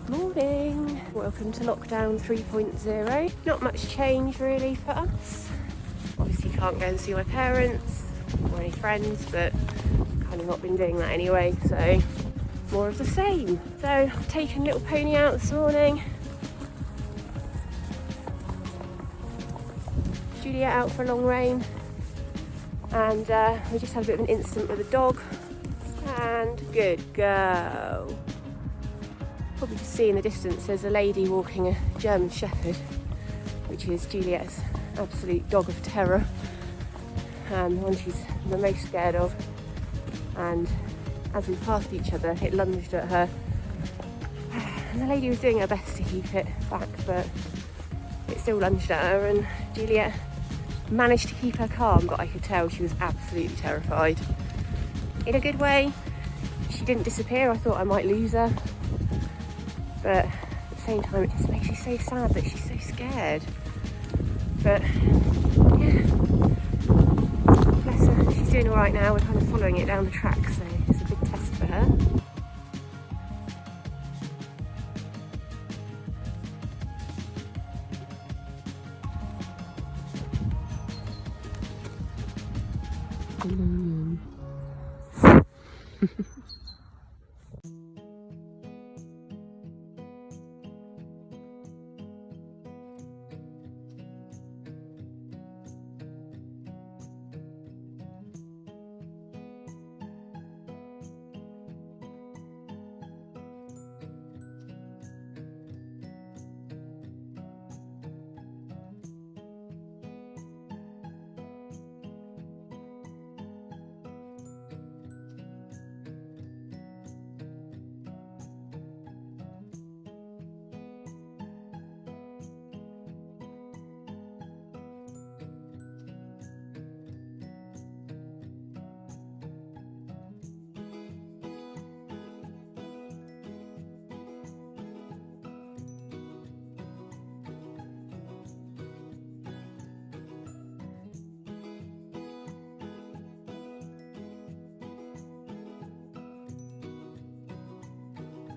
Morning! Welcome to lockdown 3.0. Not much change really for us. Obviously can't go and see my parents or any friends, but kind of not been doing that anyway, so more of the same. So I've taken little pony out this morning. Juliet out for a long rain, and we just had a bit of an incident with a dog, and good girl. Probably just see in the distance there's a lady walking a German Shepherd, which is Juliet's absolute dog of terror, and the one she's the most scared of. And as we passed each other, it lunged at her, and the lady was doing her best to keep it back, but it still lunged at her, and Juliet managed to keep her calm, but I could tell she was absolutely terrified. In a good way, she didn't disappear. I thought I might lose her, but at the same time it just makes you so sad that she's so scared. But yeah, bless her, she's doing all right now. We're kind of following it down the track, so it's a big test for her.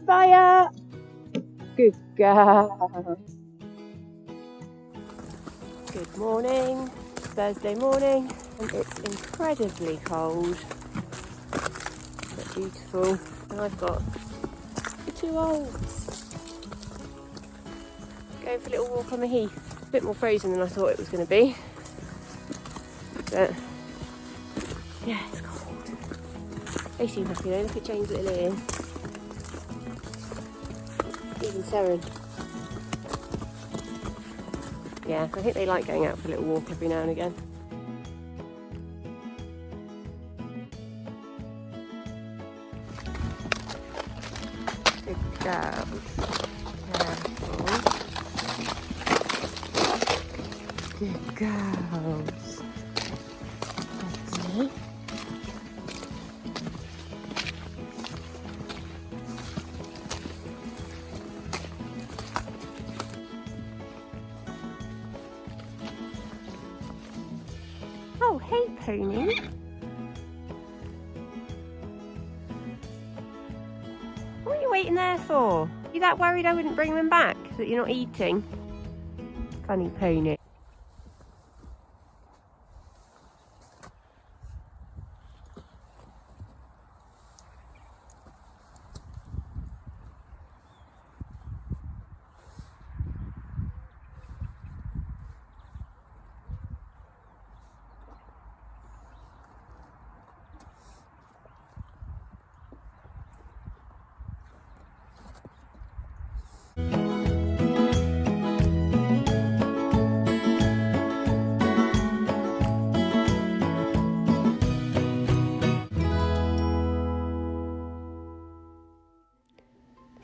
Fire! Good girl. Good morning. It's Thursday morning, and it's incredibly cold, but beautiful. And I've got the two olds going for a little walk on the heath. A bit more frozen than I thought it was going to be, but yeah, it's cold. They seem happy though. Look at Jane's little ears. Even Seren. Yeah, I think they like going out for a little walk every now and again. Good girl. Careful. Good girls. Okay. Oh, hey, pony. What are you waiting there for? You that worried I wouldn't bring them back? That you're not eating? Funny pony.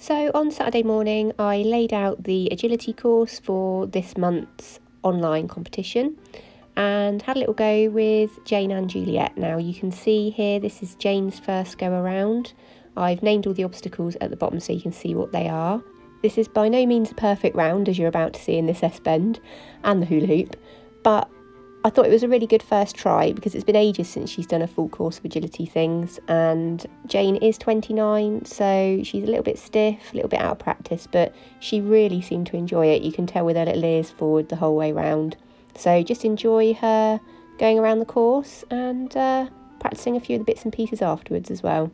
So on Saturday morning, I laid out the agility course for this month's online competition and had a little go with Jane and Juliet. Now you can see here, this is Jane's first go around. I've named all the obstacles at the bottom so you can see what they are. This is by no means a perfect round, as you're about to see in this S-bend and the hula hoop, but I thought it was a really good first try because it's been ages since she's done a full course of agility things, and Jane is 29, so she's a little bit stiff, a little bit out of practice, but she really seemed to enjoy it. You can tell with her little ears forward the whole way round. So just enjoy her going around the course and practicing a few of the bits and pieces afterwards as well.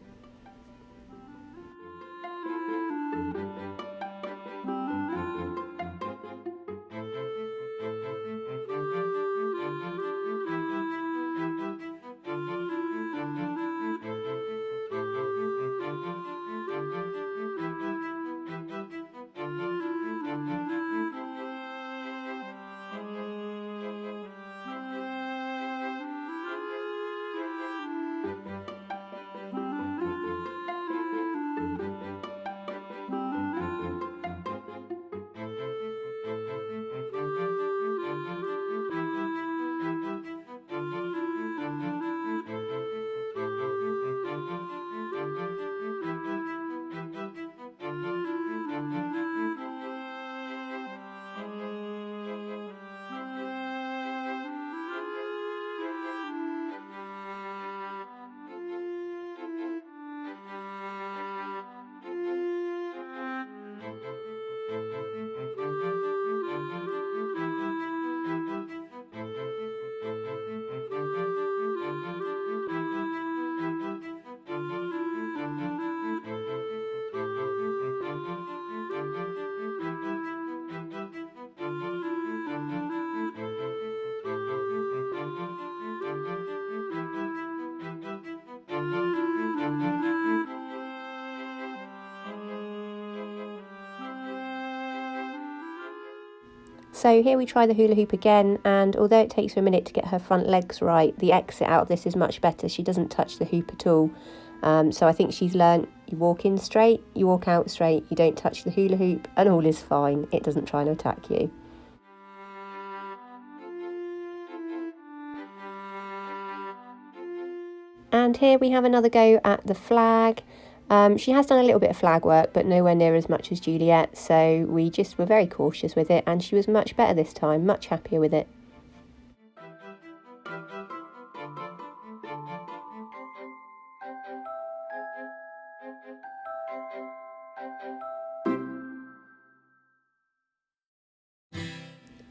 So here we try the hula hoop again, and although it takes her a minute to get her front legs right, the exit out of this is much better. She doesn't touch the hoop at all. So I think she's learnt you walk in straight, you walk out straight, you don't touch the hula hoop, and all is fine. It doesn't try and attack you. And here we have another go at the flag. She has done a little bit of flag work, but nowhere near as much as Juliet, so we just were very cautious with it, and she was much better this time, much happier with it.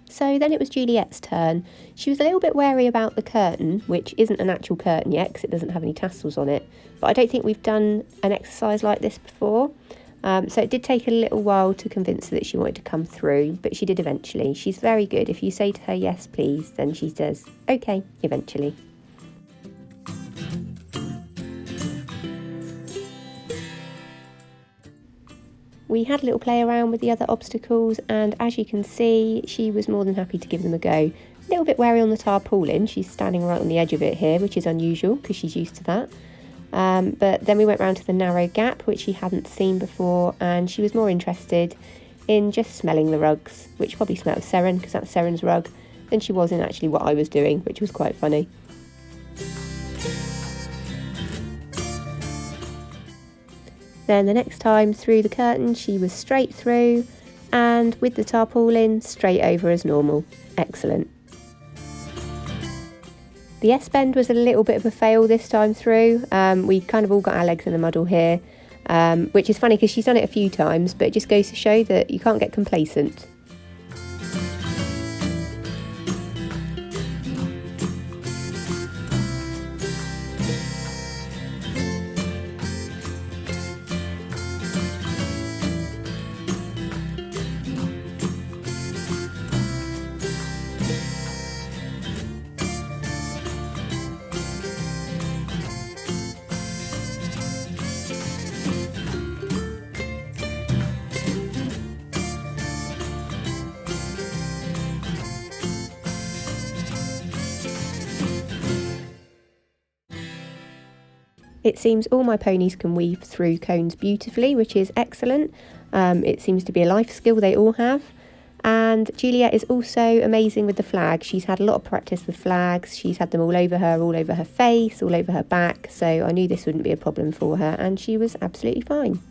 So then it was Juliet's turn. She was a little bit wary about the curtain, which isn't an actual curtain yet because it doesn't have any tassels on it, but I don't think we've done an exercise like this before. So it did take a little while to convince her that she wanted to come through, but she did eventually. She's very good. If you say to her, yes, please, then she says, okay, eventually. We had a little play around with the other obstacles, and as you can see, she was more than happy to give them a go. A little bit wary on the tarpaulin. She's standing right on the edge of it here, which is unusual because she's used to that. But then we went round to the narrow gap, which she hadn't seen before, and she was more interested in just smelling the rugs, which probably smelled of Seren because that's Seren's rug, than she was in actually what I was doing, which was quite funny. Then the next time through the curtain, she was straight through, and with the tarpaulin, straight over as normal. Excellent. The S-bend was a little bit of a fail this time through. We kind of all got our legs in the muddle here, which is funny because she's done it a few times, but it just goes to show that you can't get complacent. It seems all my ponies can weave through cones beautifully, which is excellent. It seems to be a life skill they all have. And Juliet is also amazing with the flag. She's had a lot of practice with flags. She's had them all over her face, all over her back. So I knew this wouldn't be a problem for her, and she was absolutely fine.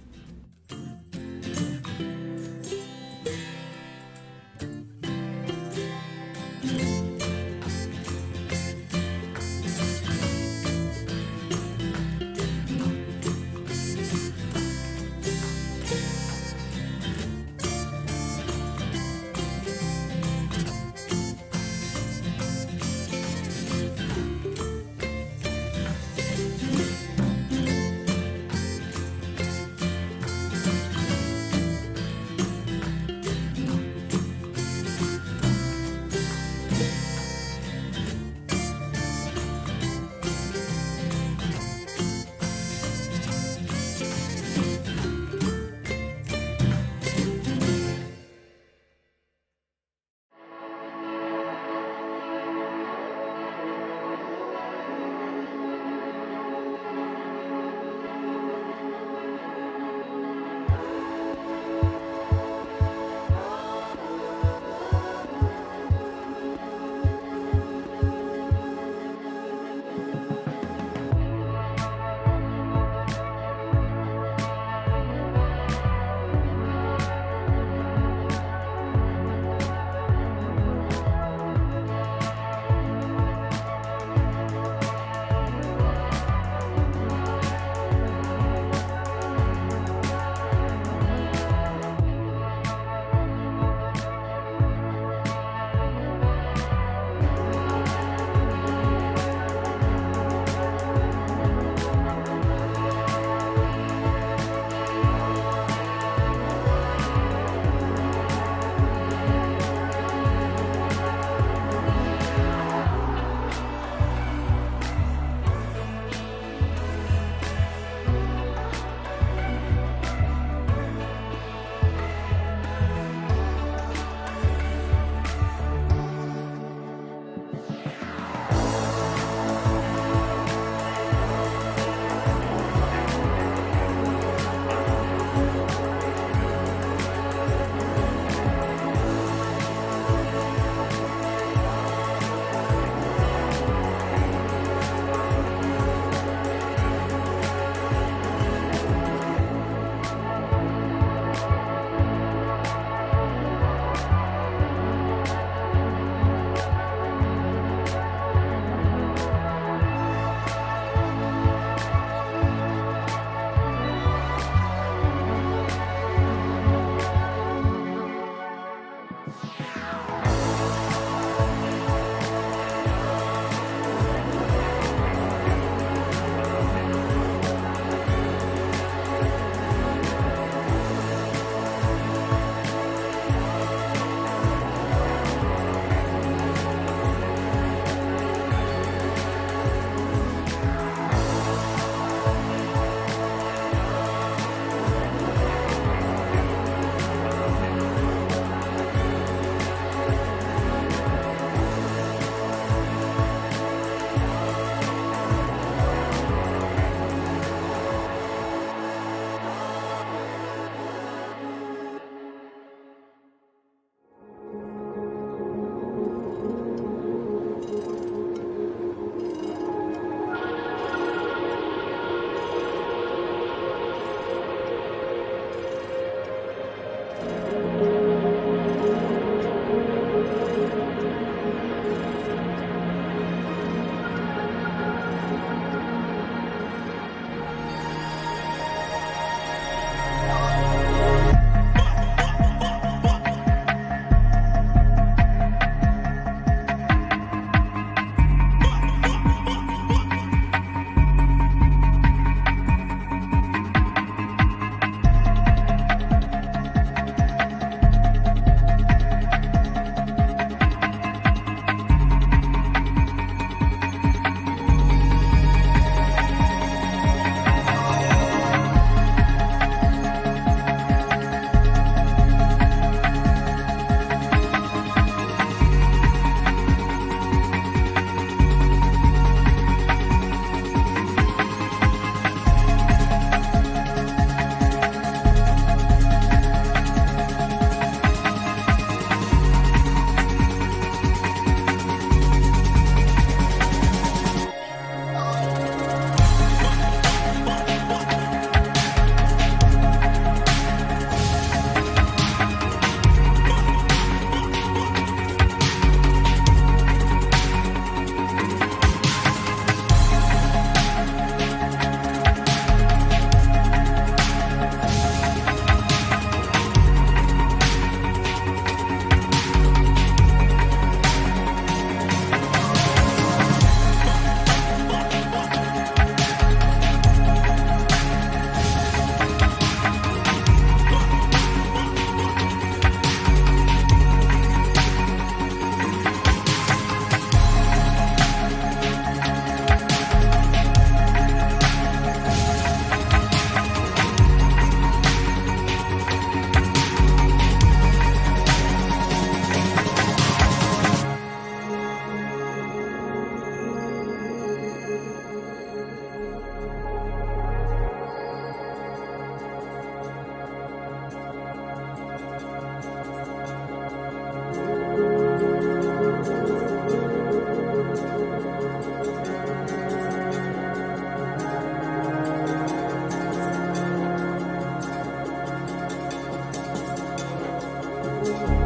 Bye.